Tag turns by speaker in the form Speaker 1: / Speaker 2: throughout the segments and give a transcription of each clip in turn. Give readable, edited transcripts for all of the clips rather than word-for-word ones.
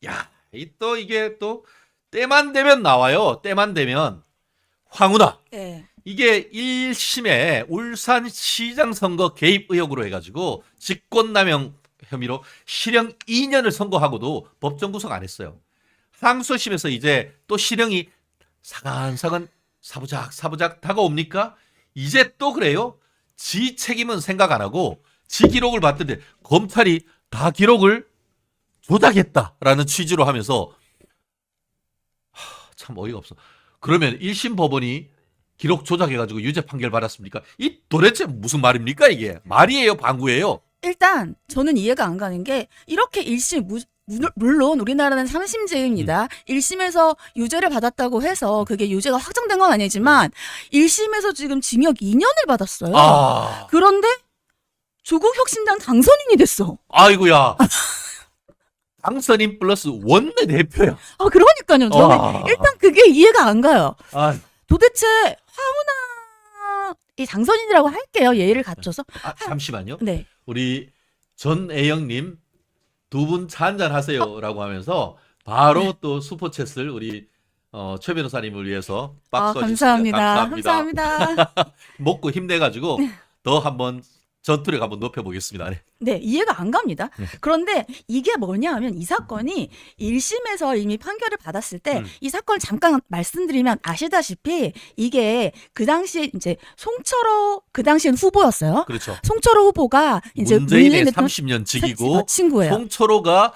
Speaker 1: 야, 또 이게 또 때만 되면 나와요. 때만 되면 황운하.
Speaker 2: 네.
Speaker 1: 이게 1심에 울산시장 선거 개입 의혹으로 해가지고 직권남용 혐의로 실형 2년을 선고하고도 법정 구속 안 했어요. 항소심에서 이제 또 실형이 사간사간 사부작 다가옵니까? 이제 또 그래요? 지 책임은 생각 안 하고 지 기록을 봤는데 검찰이 다 기록을 조작했다라는 취지로 하면서 참 어이가 없어. 그러면 1심 법원이 기록 조작해가지고 유죄 판결 받았습니까? 이 도대체 무슨 말입니까 이게? 말이에요, 방구예요?
Speaker 2: 일단 저는 이해가 안 가는 게 이렇게 1심 물론 우리나라는 3심제입니다. 1심에서 유죄를 받았다고 해서 그게 유죄가 확정된 건 아니지만 1심에서 지금 징역 2년을 받았어요.
Speaker 1: 아,
Speaker 2: 그런데 조국 혁신당 당선인이 됐어.
Speaker 1: 아이고야. 당선인 플러스 원내 대표야.
Speaker 2: 아, 그러니까요. 저는
Speaker 1: 아.
Speaker 2: 일단 그게 이해가 안 가요.
Speaker 1: 아,
Speaker 2: 도대체 화훈아 이 당선인이라고 할게요. 예의를 갖춰서.
Speaker 1: 잠시만요.
Speaker 2: 네.
Speaker 1: 우리 전애영님 두 분 차 한잔 하세요라고 하면서 바로 또 슈퍼챗을 우리 최 변호사님을 위해서 박수
Speaker 2: 감사합니다.
Speaker 1: 감사합니다.
Speaker 2: 감사합니다.
Speaker 1: 먹고 힘내가지고 더 한번 전투력 한번 높여보겠습니다. 네.
Speaker 2: 네, 이해가 안 갑니다. 그런데 이게 뭐냐 하면 이 사건이 1심에서 이미 판결을 받았을 때 이 사건을 잠깐 말씀드리면 아시다시피 이게 그 당시에 이제 송철호 그 당시엔 후보였어요.
Speaker 1: 그렇죠.
Speaker 2: 송철호 후보가 이제
Speaker 1: 문재인의
Speaker 2: 대통령
Speaker 1: 30년 직이고
Speaker 2: 친구예요.
Speaker 1: 송철호가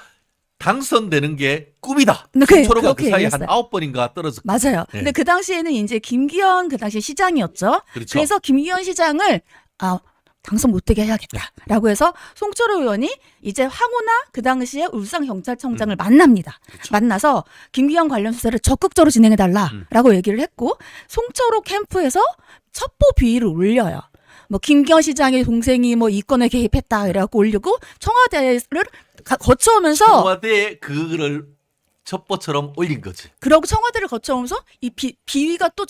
Speaker 1: 당선되는 게 꿈이다.
Speaker 2: 네,
Speaker 1: 송철호가 그
Speaker 2: 그렇게
Speaker 1: 사이에 한
Speaker 2: 얘기했어요.
Speaker 1: 9번인가 떨어졌고.
Speaker 2: 맞아요.
Speaker 1: 네.
Speaker 2: 근데 그 당시에는 이제 김기현 그 당시 시장이었죠.
Speaker 1: 그렇죠.
Speaker 2: 그래서 김기현 시장을 당선 못되게 해야겠다라고 해서 송철호 의원이 이제 황운하 그 당시에 울산경찰청장을 만납니다.
Speaker 1: 그렇죠.
Speaker 2: 만나서 김기현 관련 수사를 적극적으로 진행해달라라고 얘기를 했고 송철호 캠프에서 첩보 비위를 올려요. 뭐 김기현 시장의 동생이 뭐 이권에 개입했다 이래갖고 올리고 청와대를 거쳐오면서
Speaker 1: 청와대에 그거를 첩보처럼 올린 거지.
Speaker 2: 그러고 청와대를 거쳐오면서 이 비위가 또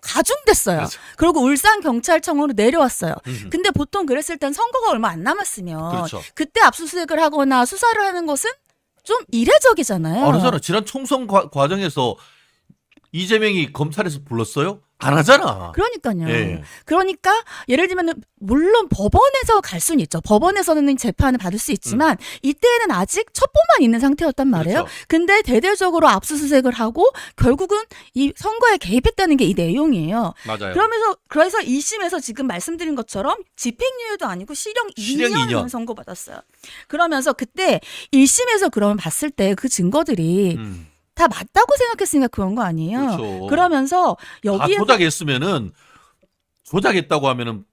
Speaker 2: 가중됐어요.
Speaker 1: 그렇죠.
Speaker 2: 그리고 울산 경찰청으로 내려왔어요. 근데 보통 그랬을 땐 선거가 얼마 안 남았으면
Speaker 1: 그렇죠.
Speaker 2: 그때 압수수색을 하거나 수사를 하는 것은 좀 이례적이잖아요.
Speaker 1: 그러잖아. 지난 총선 과정에서 이재명이 검찰에서 불렀어요? 안 하잖아.
Speaker 2: 그러니까요.
Speaker 1: 예.
Speaker 2: 그러니까 예를 들면 물론 법원에서 갈 수는 있죠. 법원에서는 재판을 받을 수 있지만 이때는 아직 첩보만 있는 상태였단 말이에요.
Speaker 1: 그렇죠.
Speaker 2: 근데 대대적으로 압수수색을 하고 결국은 이 선거에 개입했다는 게 이 내용이에요.
Speaker 1: 맞아요.
Speaker 2: 그래서 2심에서 지금 말씀드린 것처럼 집행유예도 아니고 실형
Speaker 1: 실형
Speaker 2: 2년
Speaker 1: 2년.
Speaker 2: 선고받았어요. 그러면서 그때 1심에서 그러면 봤을 때 그 증거들이 다 맞다고 생각했으니까 그런 거 아니에요.
Speaker 1: 그렇죠.
Speaker 2: 그러면서
Speaker 1: 다
Speaker 2: 여기에
Speaker 1: 조작했으면은 조작했다고 하면은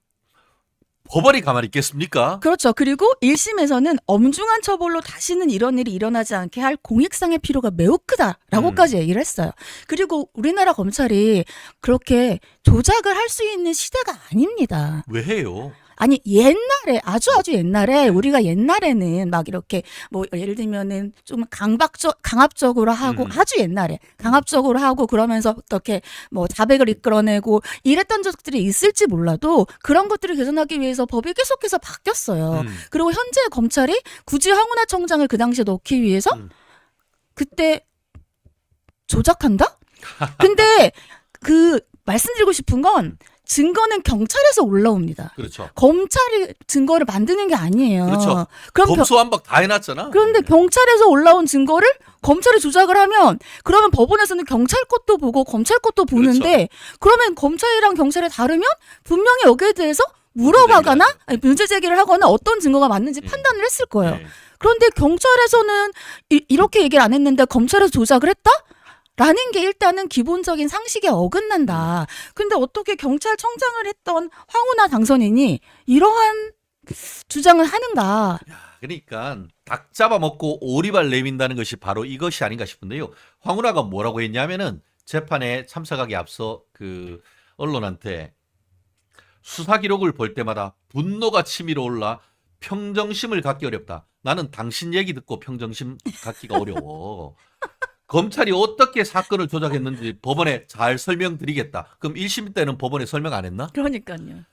Speaker 1: 법원이 가만히 있겠습니까?
Speaker 2: 그렇죠. 그리고 1심에서는 엄중한 처벌로 다시는 이런 일이 일어나지 않게 할 공익상의 필요가 매우 크다라고까지 얘기를 했어요. 그리고 우리나라 검찰이 그렇게 조작을 할 수 있는 시대가 아닙니다.
Speaker 1: 왜 해요?
Speaker 2: 아니 옛날에 아주 옛날에 우리가 옛날에는 막 이렇게 뭐 예를 들면은 좀 강압적으로 하고 아주 옛날에 강압적으로 하고 그러면서 어떻게 뭐 자백을 이끌어내고 이랬던 적들이 있을지 몰라도 그런 것들을 개선하기 위해서 법이 계속해서 바뀌었어요. 그리고 현재 검찰이 굳이 황운하 청장을 그 당시에 넣기 위해서 그때 조작한다? 근데 그 말씀드리고 싶은 건 증거는 경찰에서 올라옵니다.
Speaker 1: 그렇죠.
Speaker 2: 검찰이 증거를 만드는 게 아니에요.
Speaker 1: 그렇죠.
Speaker 2: 그럼
Speaker 1: 검수완박 다 해놨잖아.
Speaker 2: 그런데 경찰에서 올라온 증거를 검찰이 조작을 하면 그러면 법원에서는 경찰 것도 보고 검찰 것도 보는데 그러면 검찰이랑 경찰이 다르면 분명히 여기에 대해서 물어봐거나 문제 제기를 하거나 어떤 증거가 맞는지 판단을 했을 거예요.
Speaker 1: 네.
Speaker 2: 그런데 경찰에서는 이렇게 얘기를 안 했는데 검찰에서 조작을 했다? 라는 게 일단은 기본적인 상식에 어긋난다. 근데 어떻게 경찰청장을 했던 황운하 당선인이 이러한 주장을 하는가?
Speaker 1: 그러니까 닭 잡아먹고 오리발 내민다는 것이 바로 이것이 아닌가 싶은데요. 황운하가 뭐라고 했냐면은 재판에 참석하기 앞서 그 언론한테 수사 기록을 볼 때마다 분노가 치밀어 올라 평정심을 갖기 어렵다. 나는 당신 얘기 듣고 평정심 갖기가 어려워. 검찰이 어떻게 사건을 조작했는지 법원에 잘 설명드리겠다. 그럼 1심 때는 법원에 설명 안 했나?
Speaker 2: 그러니까요.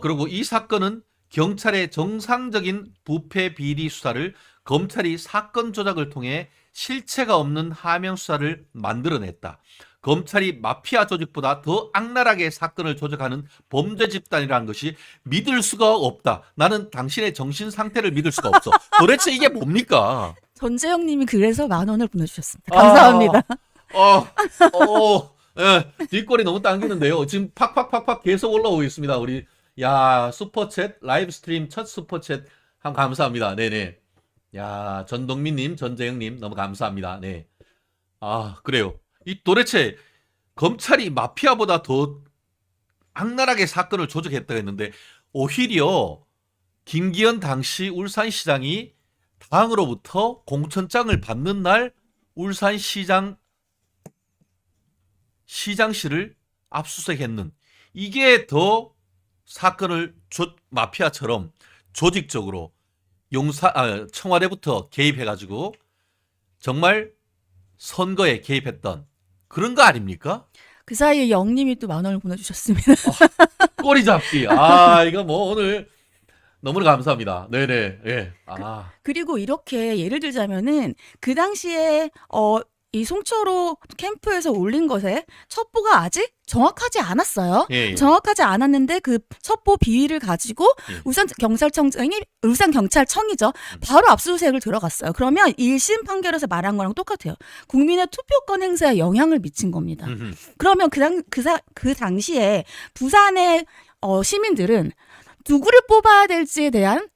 Speaker 1: 그리고 이 사건은 경찰의 정상적인 부패 비리 수사를 검찰이 사건 조작을 통해 실체가 없는 하명 수사를 만들어냈다. 검찰이 마피아 조직보다 더 악랄하게 사건을 조작하는 범죄 집단이라는 것이 믿을 수가 없다. 나는 당신의 정신 상태를 믿을 수가 없어. 도대체 이게 뭡니까?
Speaker 2: 전재영님이 그래서 10,000원을 보내주셨습니다. 감사합니다.
Speaker 1: 예, 뒷골이 너무 당기는데요. 지금 팍팍팍팍 계속 올라오고 있습니다. 우리 슈퍼챗 라이브 스트림 첫 슈퍼챗 감사합니다. 네네. 야, 전동민님, 전재영님 너무 감사합니다. 네. 그래요. 이 도대체 검찰이 마피아보다 더 악랄하게 사건을 조작했다고 했는데 오히려 김기현 당시 울산시장이 당으로부터 공천장을 받는 날 울산시장 시장실을 압수수색했는 이게 더 사건을 마피아처럼 조직적으로 청와대부터 개입해가지고 정말 선거에 개입했던 그런 거 아닙니까?
Speaker 2: 그 사이에 영님이 또 10,000원을 보내주셨습니다.
Speaker 1: 꼬리 잡기. 이거 뭐 오늘 너무 감사합니다. 네네. 예.
Speaker 2: 그리고 이렇게 예를 들자면은 그 당시에 이 송철호 캠프에서 올린 것에 첩보가 아직 정확하지 않았어요.
Speaker 1: 예.
Speaker 2: 정확하지 않았는데 그 첩보 비위를 가지고
Speaker 1: 예.
Speaker 2: 울산경찰청이죠. 바로 압수수색을 들어갔어요. 그러면 1심 판결에서 말한 거랑 똑같아요. 국민의 투표권 행사에 영향을 미친 겁니다. 그러면 그 당시에 부산의 시민들은 누구를 뽑아야 될지에 대한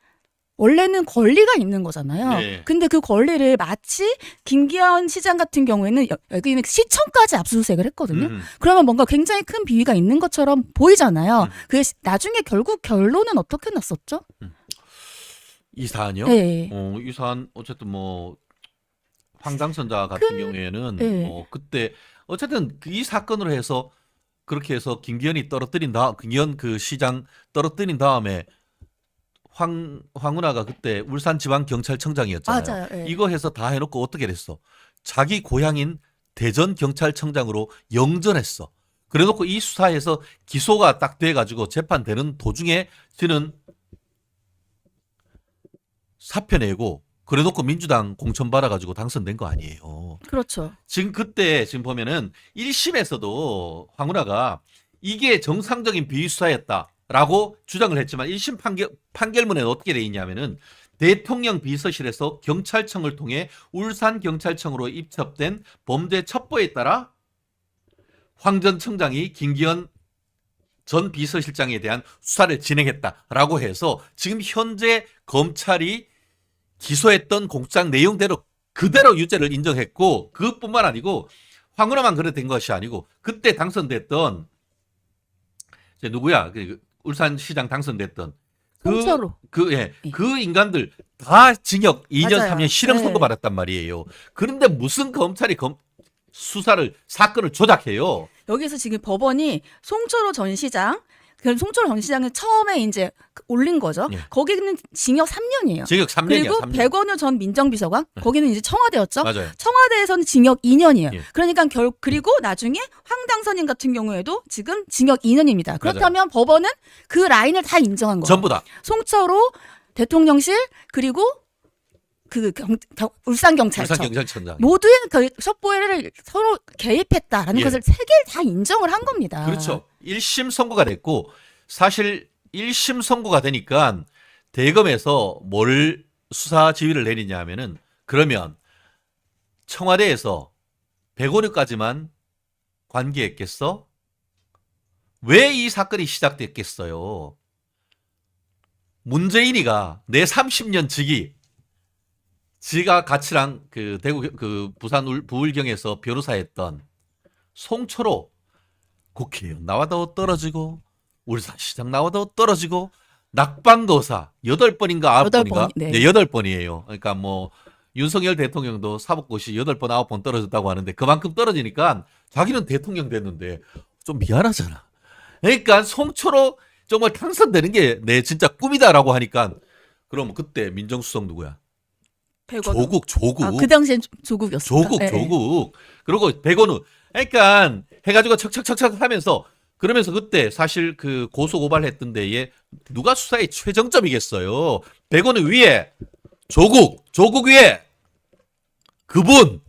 Speaker 2: 원래는 권리가 있는 거잖아요.
Speaker 1: 네.
Speaker 2: 근데 그 권리를 마치 김기현 시장 같은 경우에는 여기는 시청까지 압수수색을 했거든요. 그러면 뭔가 굉장히 큰 비위가 있는 것처럼 보이잖아요. 그 나중에 결국 결론은 어떻게 났었죠?
Speaker 1: 이 사안이요?
Speaker 2: 네.
Speaker 1: 이 사안 어쨌든 뭐 황당선자 같은 경우에는
Speaker 2: 네.
Speaker 1: 그때 어쨌든 이 사건으로 해서 그렇게 해서 김기현 그 시장 떨어뜨린 다음에 황운하가 그때 울산지방경찰청장이었잖아요.
Speaker 2: 맞아요. 네.
Speaker 1: 이거 해서 다 해놓고 어떻게 됐어? 자기 고향인 대전경찰청장으로 영전했어. 그래놓고 이 수사에서 기소가 딱 돼가지고 재판되는 도중에 저는 사표 내고 그래놓고 민주당 공천 받아가지고 당선된 거 아니에요.
Speaker 2: 그렇죠.
Speaker 1: 지금 보면은 1심에서도 황운하가 이게 정상적인 비위 수사였다라고 주장을 했지만 1심 판결문에는 어떻게 돼 있냐면은 대통령 비서실에서 경찰청을 통해 울산경찰청으로 입첩된 범죄 첩보에 따라 황 전 청장이 김기현 전 비서실장에 대한 수사를 진행했다라고 해서 지금 현재 검찰이 기소했던 공장 내용대로 그대로 유죄를 인정했고 그것뿐만 아니고 황운하만 그래 된 것이 아니고 그때 당선됐던 누구야? 울산시장 당선됐던
Speaker 2: 송철호.
Speaker 1: 그 인간들 다 징역 2년
Speaker 2: 맞아요.
Speaker 1: 3년 실형 선고 받았단 말이에요. 그런데 무슨 검찰이 사건을 조작해요?
Speaker 2: 여기서 지금 법원이 송철호 전 시장, 송철호 전 시장을 처음에 이제 올린 거죠.
Speaker 1: 예.
Speaker 2: 거기는 징역 3년이에요.
Speaker 1: 징역 3년이야.
Speaker 2: 그리고
Speaker 1: 3년.
Speaker 2: 백원우 전 민정비서관, 거기는 이제 청와대였죠.
Speaker 1: 맞아요.
Speaker 2: 청와대에서는 징역 2년이에요.
Speaker 1: 예.
Speaker 2: 그러니까 그리고 나중에 황당선인 같은 경우에도 지금 징역 2년입니다. 그렇다면 법원은 그 라인을 다 인정한 거예요.
Speaker 1: 전부 다.
Speaker 2: 송철호 대통령실 그리고 울산경찰청
Speaker 1: 울산경찰청장.
Speaker 2: 모두의 그 첩보를 서로 개입했다라는
Speaker 1: 예.
Speaker 2: 것을 세 개를 다 인정을 한 겁니다.
Speaker 1: 그렇죠. 1심 선고가 됐고 사실 1심 선고가 되니까 대검에서 뭘 수사 지휘를 내리냐 하면은 그러면 청와대에서 백원유까지만 관계했겠어? 왜 이 사건이 시작됐겠어요? 문재인이가 내 30년 지가 같이랑 그 대구 부산 부울경에서 변호사했던 송철호 국회의원 나와도 떨어지고 울산시장 나와도 떨어지고 낙방거사 8번인가 9번인가?
Speaker 2: 네.
Speaker 1: 8번이에요. 그러니까 뭐 윤석열 대통령도 사법고시 8번 9번 떨어졌다고 하는데 그만큼 떨어지니까 자기는 대통령 됐는데 좀 미안하잖아. 그러니까 송철호 정말 당선되는 게 내 진짜 꿈이다라고 하니까 그럼 그때 민정수석 누구야?
Speaker 2: 백원우.
Speaker 1: 조국.
Speaker 2: 그 당시엔 조국이었습니다.
Speaker 1: 조국. 그리고 백원우. 그러니까 해가지고 척척척척 하면서 그러면서 그때 사실 그 고소 고발했던 데에 누가 수사의 최정점이겠어요. 백원우 위에 조국 위에 그분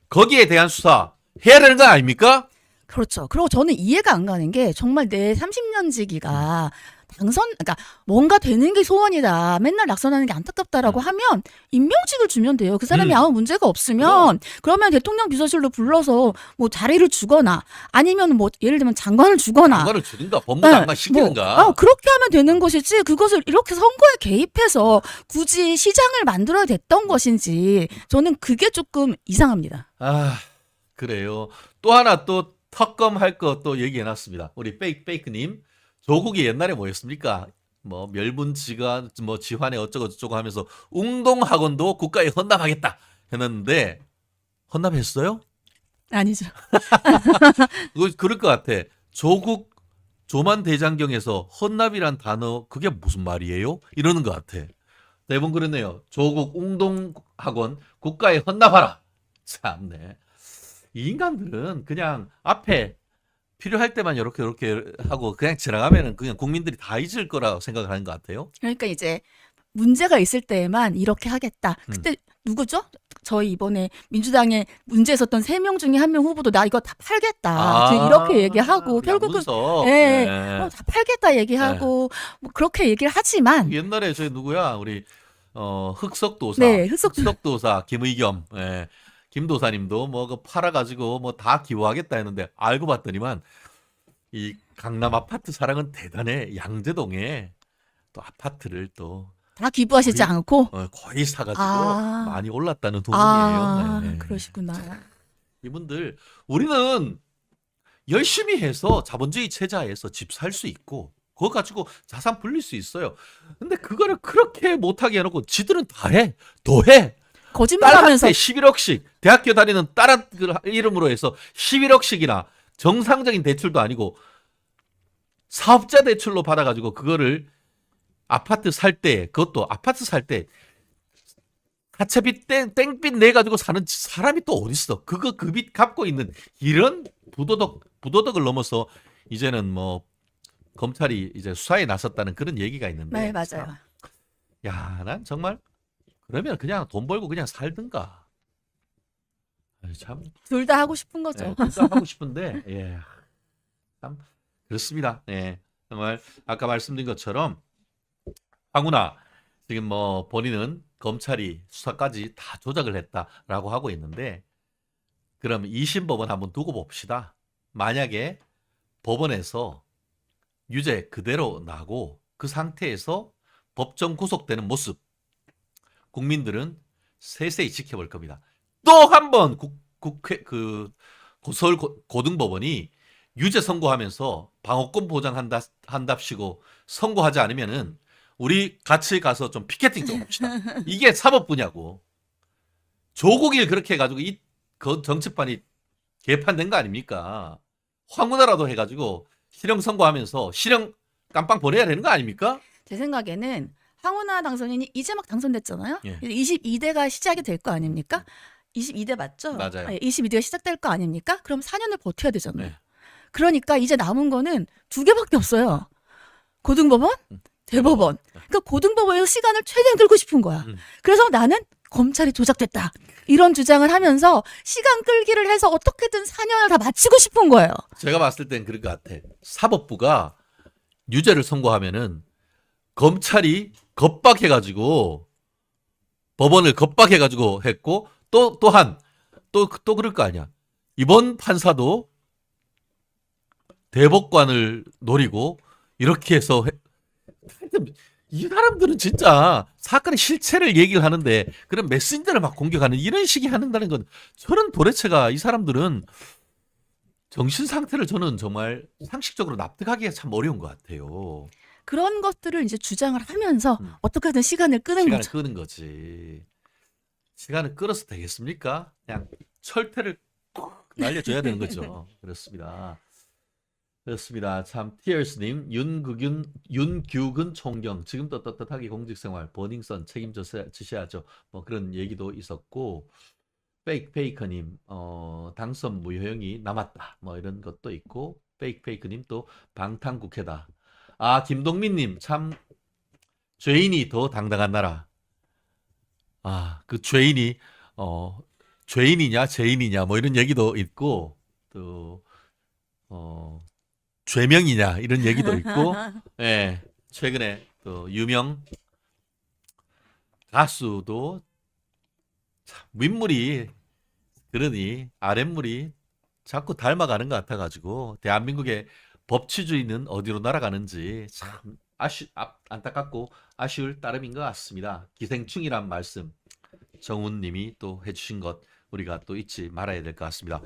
Speaker 1: 거기에 대한 수사 해야 되는 거 아닙니까?
Speaker 2: 그렇죠. 그리고 저는 이해가 안 가는 게 정말 내 30년지기가 그러니까 뭔가 되는 게 소원이다. 맨날 낙선하는 게 안타깝다라고 하면 임명직을 주면 돼요. 그 사람이 아무 문제가 없으면 그러면 대통령 비서실로 불러서 뭐 자리를 주거나 아니면 뭐 예를 들면 장관을 주거나
Speaker 1: 장관을 주든가 법무장관 시키든가.
Speaker 2: 그렇게 하면 되는 것이지 그것을 이렇게 선거에 개입해서 굳이 시장을 만들어야 됐던 것인지 저는 그게 조금 이상합니다.
Speaker 1: 아, 그래요. 또 하나 또 특검 할 거 또 얘기해놨습니다. 우리 페이크님. 조국이 옛날에 뭐였습니까? 뭐 멸분지가 뭐 지환에 어쩌고 저쩌고 하면서 웅동학원도 국가에 헌납하겠다 했는데 헌납했어요?
Speaker 2: 아니죠.
Speaker 1: 그럴 것 같아. 조국 조만 대장경에서 헌납이란 단어 그게 무슨 말이에요? 이러는 것 같아. 대부분 그러네요. 조국 웅동학원 국가에 헌납하라. 참네. 이 인간들은 그냥 앞에 필요할 때만 이렇게 하고 그냥 지나가면은 그냥 국민들이 다 잊을 거라고 생각하는 것 같아요.
Speaker 2: 그러니까 이제 문제가 있을 때에만 이렇게 하겠다. 그때 누구죠? 저희 이번에 민주당에 문제 있었던 3명 중에 1명 후보도 나 이거 다 팔겠다. 지금 이렇게 얘기하고 결국은
Speaker 1: 양문석.
Speaker 2: 예,
Speaker 1: 네.
Speaker 2: 다 팔겠다 얘기하고 뭐 그렇게 얘기를 하지만
Speaker 1: 옛날에 저 누구야 우리 흑석도사,
Speaker 2: 네,
Speaker 1: 흑석도사 김의겸, 예. 김도사님도 뭐 그 팔아가지고 뭐 다 기부하겠다 했는데 알고 봤더니만 이 강남 아파트 사랑은 대단해. 양재동에 또 아파트를 또
Speaker 2: 다 기부하시지
Speaker 1: 거의-
Speaker 2: 않고
Speaker 1: 거의 사가지고
Speaker 2: 아.
Speaker 1: 많이 올랐다는 소문이에요. 네.
Speaker 2: 그러시구나.
Speaker 1: 이분들 우리는 열심히 해서 자본주의 체제하에서 집 살 수 있고 그거 가지고 자산 불릴 수 있어요. 근데 그거를 그렇게 못하게 해놓고 지들은 다 해. 더 해.
Speaker 2: 거짓말하면서
Speaker 1: 딸한테 11억씩 대학교 다니는 딸 이름으로 해서 11억씩이나 정상적인 대출도 아니고 사업자 대출로 받아가지고 그거를 아파트 살 때 그것도 아파트 살 때 가채빚 땡빚 내가지고 사는 사람이 또 어딨어. 그거 그 빚 갚고 있는 이런 부도덕을 넘어서 이제는 뭐 검찰이 이제 수사에 나섰다는 그런 얘기가 있는데.
Speaker 2: 네, 맞아요.
Speaker 1: 야, 난 정말 그러면 그냥 돈 벌고 그냥 살든가. 아유, 참.
Speaker 2: 둘 다 하고 싶은 거죠.
Speaker 1: 예, 둘다 하고 싶은데, 예. 참, 그렇습니다. 예. 정말, 아까 말씀드린 것처럼, 황운하, 지금 뭐, 본인은 검찰이 수사까지 다 조작을 했다라고 하고 있는데, 그럼 2심 법원 한번 두고 봅시다. 만약에 법원에서 유죄 그대로 나고, 그 상태에서 법정 구속되는 모습, 국민들은 세세히 지켜볼 겁니다. 또 한 번 국회 서울 고등법원이 유죄 선고하면서 방어권 보장한답시고 선고하지 않으면은 우리 같이 가서 좀 피켓팅 좀 합시다. 이게 사법부냐고. 조국일 그렇게 해가지고 그 정치판이 개판된 거 아닙니까? 황운하라도 해가지고 실형 선고하면서 실형 깜빵 보내야 되는 거 아닙니까?
Speaker 2: 제 생각에는 황운하 당선인이 이제 막 당선됐잖아요.
Speaker 1: 예.
Speaker 2: 22대가 시작이 될 거 아닙니까? 22대 맞죠?
Speaker 1: 맞아요.
Speaker 2: 22대가 시작될 거 아닙니까? 그럼 4년을 버텨야 되잖아요.
Speaker 1: 네.
Speaker 2: 그러니까 이제 남은 거는 2개밖에 없어요. 고등법원, 대법원. 그러니까 고등법원에서 시간을 최대한 끌고 싶은 거야. 그래서 나는 검찰이 조작됐다. 이런 주장을 하면서 시간 끌기를 해서 어떻게든 4년을 다 마치고 싶은 거예요.
Speaker 1: 제가 봤을 땐 그럴 것 같아. 사법부가 유죄를 선고하면은 검찰이 겁박해가지고 법원을 겁박해가지고 했고 또한 또 그럴 거 아니야. 이번 판사도 대법관을 노리고 이렇게 해서 이 사람들은 진짜 사건의 실체를 얘기를 하는데 그런 메신저를 막 공격하는 이런 식이 한다는 건 저는 도대체가 이 사람들은 정신 상태를 저는 정말 상식적으로 납득하기가 참 어려운 것 같아요.
Speaker 2: 그런 것들을 이제 주장을 하면서 어떻게든 시간을 끄는
Speaker 1: 시간을
Speaker 2: 거죠.
Speaker 1: 끄는 거지. 시간을 끌어서 되겠습니까? 그냥 철퇴를 톡 날려줘야 되는 거죠. 그렇습니다. 그렇습니다. 참 티얼스님, 윤규근 총경 지금도 떳떳하게 공직생활 버닝썬 책임지셔야죠. 뭐 그런 얘기도 있었고 페이커님 당선 무효형이 남았다. 뭐 이런 것도 있고 페이커님 또 방탄국회다. 아 김동민님 참 죄인이 더 당당한 나라. 아 그 죄인이 죄인이냐 죄인이냐 뭐 이런 얘기도 있고 또 죄명이냐 이런 얘기도 있고 예, 최근에 또 유명 가수도 참 윗물이 그러니 아랫물이 자꾸 닮아가는 것 같아가지고 대한민국의 법치주의는 어디로 날아가는지 참 안타깝고 아쉬울 따름인 것 같습니다. 기생충이란 말씀 정훈님이 또 해주신 것 우리가 또 잊지 말아야 될 것 같습니다.